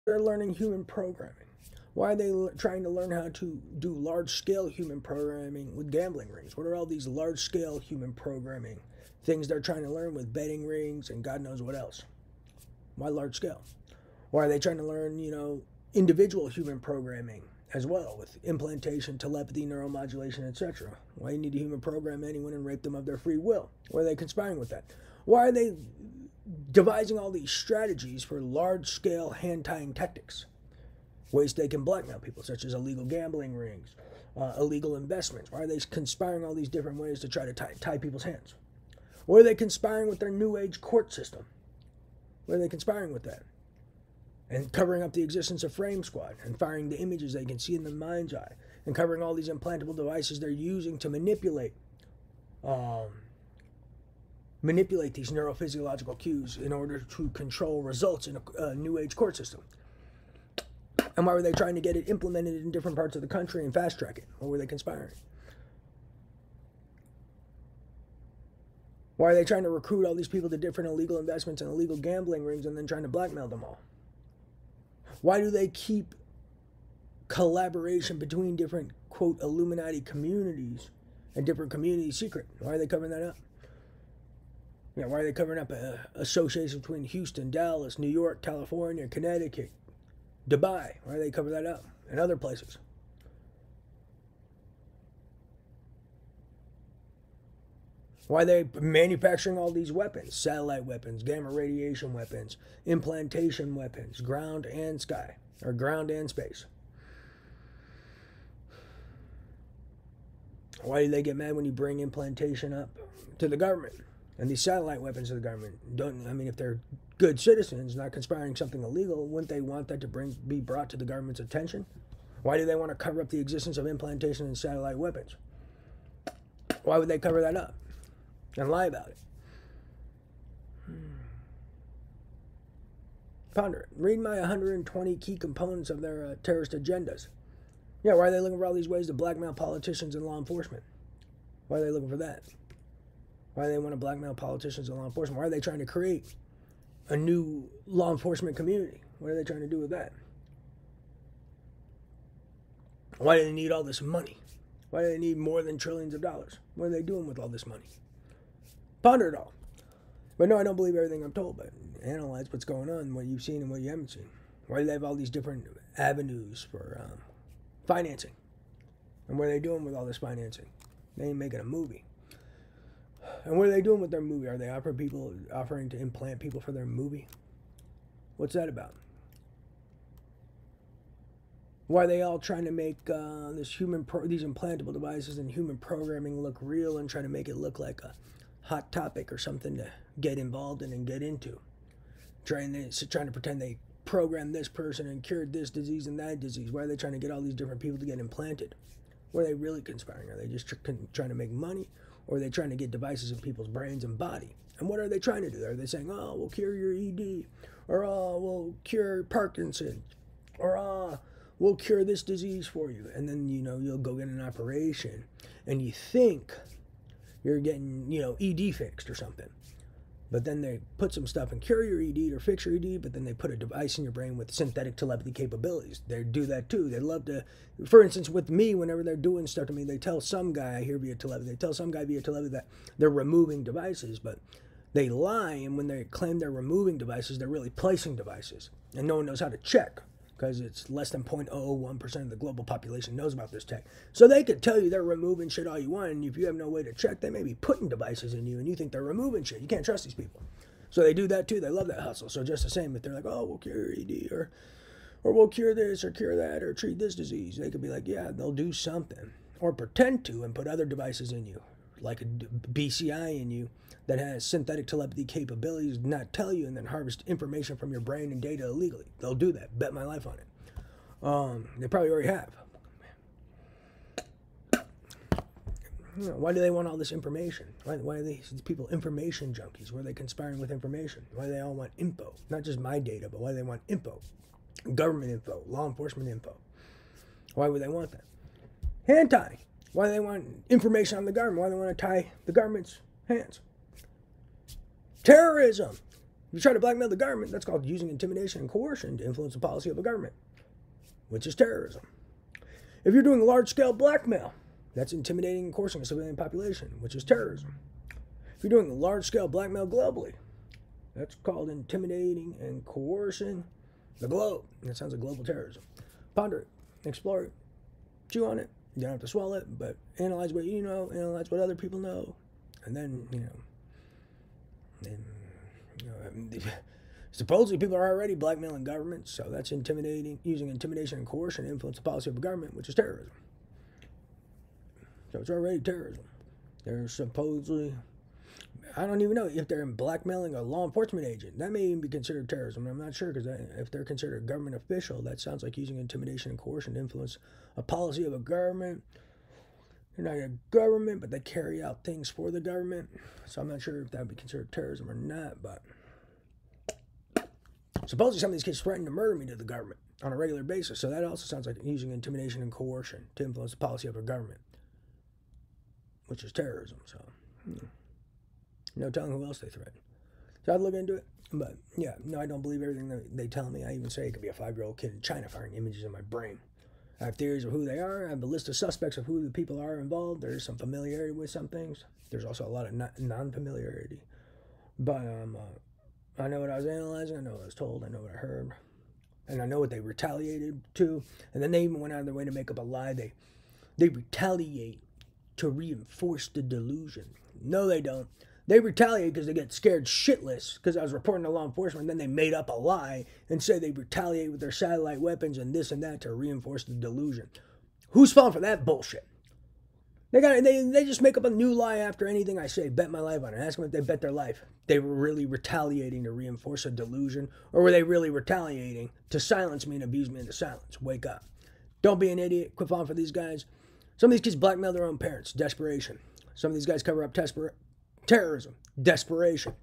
they're learning human programming. Why are they trying to learn how to do large-scale human programming with gambling rings? What are all these large-scale human programming things they're trying to learn with betting rings and God knows what else? Why large-scale? Why are they trying to learn, individual human programming as well with implantation, telepathy, neuromodulation, etc.? Why do you need to human program anyone and rape them of their free will? Why are they conspiring with that? Why are they devising all these strategies for large-scale hand-tying tactics? Ways they can blackmail people, such as illegal gambling rings, illegal investments. Why are they conspiring all these different ways to try to tie people's hands? Why are they conspiring with their new age court system? Why are they conspiring with that? And covering up the existence of Frame Squad and firing the images they can see in the mind's eye and covering all these implantable devices they're using to manipulate these neurophysiological cues in order to control results in a new age court system. And why were they trying to get it implemented in different parts of the country and fast track it? Why were they conspiring? Why are they trying to recruit all these people to different illegal investments and illegal gambling rings and then trying to blackmail them all? Why do they keep collaboration between different, quote, Illuminati communities and different communities secret? Why are they covering that up? Why are they covering up associations between Houston, Dallas, New York, California, Connecticut, Dubai? Why do they cover that up? And other places? Why are they manufacturing all these weapons? Satellite weapons, gamma radiation weapons, implantation weapons, ground and sky, or ground and space. Why do they get mad when you bring implantation up to the government? And these satellite weapons to the government, if they're good citizens, not conspiring something illegal, wouldn't they want that to be brought to the government's attention? Why do they want to cover up the existence of implantation and satellite weapons? Why would they cover that up and lie about it? Ponder it. Read my 120 key components of their terrorist agendas. Why are they looking for all these ways to blackmail politicians and law enforcement? Why are they looking for that? Why do they want to blackmail politicians and law enforcement? Why are they trying to create a new law enforcement community? What are they trying to do with that? Why do they need all this money? Why do they need more than trillions of dollars? What are they doing with all this money? Ponder it all. But no, I don't believe everything I'm told, but analyze what's going on, what you've seen and what you haven't seen. Why do they have all these different avenues for financing? And what are they doing with all this financing? They ain't making a movie. And what are they doing with their movie? Are they offering to implant people for their movie? What's that about? Why are they all trying to make these implantable devices and human programming look real and trying to make it look like a hot topic or something to get involved in and get into? Trying to pretend they programmed this person and cured this disease and that disease. Why are they trying to get all these different people to get implanted? What are they really conspiring? Are they just trying to make money? Or are they trying to get devices in people's brains and body? And what are they trying to do? Are they saying, oh, we'll cure your ED? Or, oh, we'll cure Parkinson's? Or, oh, we'll cure this disease for you. And then, you'll go get an operation. And you think you're getting, ED fixed or something. But then they put some stuff and cure your ED or fix your ED, but then they put a device in your brain with synthetic telepathy capabilities. They do that too. They love to, for instance, with me, whenever they're doing stuff to me, they tell some guy, I hear via telepathy, that they're removing devices, but they lie, and when they claim they're removing devices, they're really placing devices. And no one knows how to check, because it's less than 0.001% of the global population knows about this tech. So they could tell you they're removing shit all you want, and if you have no way to check, they may be putting devices in you, and you think they're removing shit. You can't trust these people. So they do that too. They love that hustle. So just the same, if they're like, oh, we'll cure ED, or we'll cure this, or cure that, or treat this disease, they could be like, yeah, they'll do something. Or pretend to and put other devices in you, like a BCI in you, that has synthetic telepathy capabilities, not tell you, and then harvest information from your brain and data illegally. They'll do that. Bet my life on it. They probably already have. Why do they want all this information? Why are these people information junkies? Why are they conspiring with information? Why do they all want info? Not just my data, but why do they want info? Government info, law enforcement info. Why would they want that? Hand tie. Why do they want information on the government? Why do they want to tie the government's hands? Terrorism. If you try to blackmail the government, that's called using intimidation and coercion to influence the policy of a government, which is terrorism. If you're doing large-scale blackmail, that's intimidating and coercing a civilian population, which is terrorism. If you're doing large-scale blackmail globally, that's called intimidating and coercing the globe. That sounds like global terrorism. Ponder it, explore it, chew on it. You don't have to swallow it, but analyze what you know, analyze what other people know, and then, supposedly people are already blackmailing governments, so that's using intimidation and coercion to influence the policy of a government, which is terrorism. So it's already terrorism. They're supposedly, I don't even know if they're blackmailing a law enforcement agent. That may even be considered terrorism. I'm not sure, because if they're considered a government official, that sounds like using intimidation and coercion to influence a policy of a government. They're not a government, but they carry out things for the government. So I'm not sure if that would be considered terrorism or not, but supposedly some of these kids threaten to murder me to the government on a regular basis. So that also sounds like using intimidation and coercion to influence the policy of a government, which is terrorism. So no telling who else they threaten. So I'd look into it. But yeah, no, I don't believe everything that they tell me. I even say it could be a 5-year-old kid in China firing images in my brain. I have theories of who they are. I have a list of suspects of who the people are involved. There's some familiarity with some things. There's also a lot of non-familiarity. But I know what I was analyzing. I know what I was told. I know what I heard. And I know what they retaliated to. And then they even went out of their way to make up a lie. They retaliate to reinforce the delusion. No, they don't. They retaliate because they get scared shitless because I was reporting to law enforcement, and then they made up a lie and say they retaliate with their satellite weapons and this and that to reinforce the delusion. Who's falling for that bullshit? They just make up a new lie after anything I say. Bet my life on it. Ask them if they bet their life. They were really retaliating to reinforce a delusion, or were they really retaliating to silence me and abuse me into silence? Wake up. Don't be an idiot. Quit falling for these guys. Some of these kids blackmail their own parents. Desperation. Some of these guys cover up terrorism. Desperation.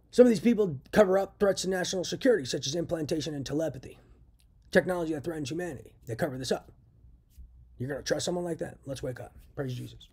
Some of these people cover up threats to national security, such as implantation and telepathy. Technology that threatens humanity. They cover this up. You're going to trust someone like that? Let's wake up. Praise Jesus.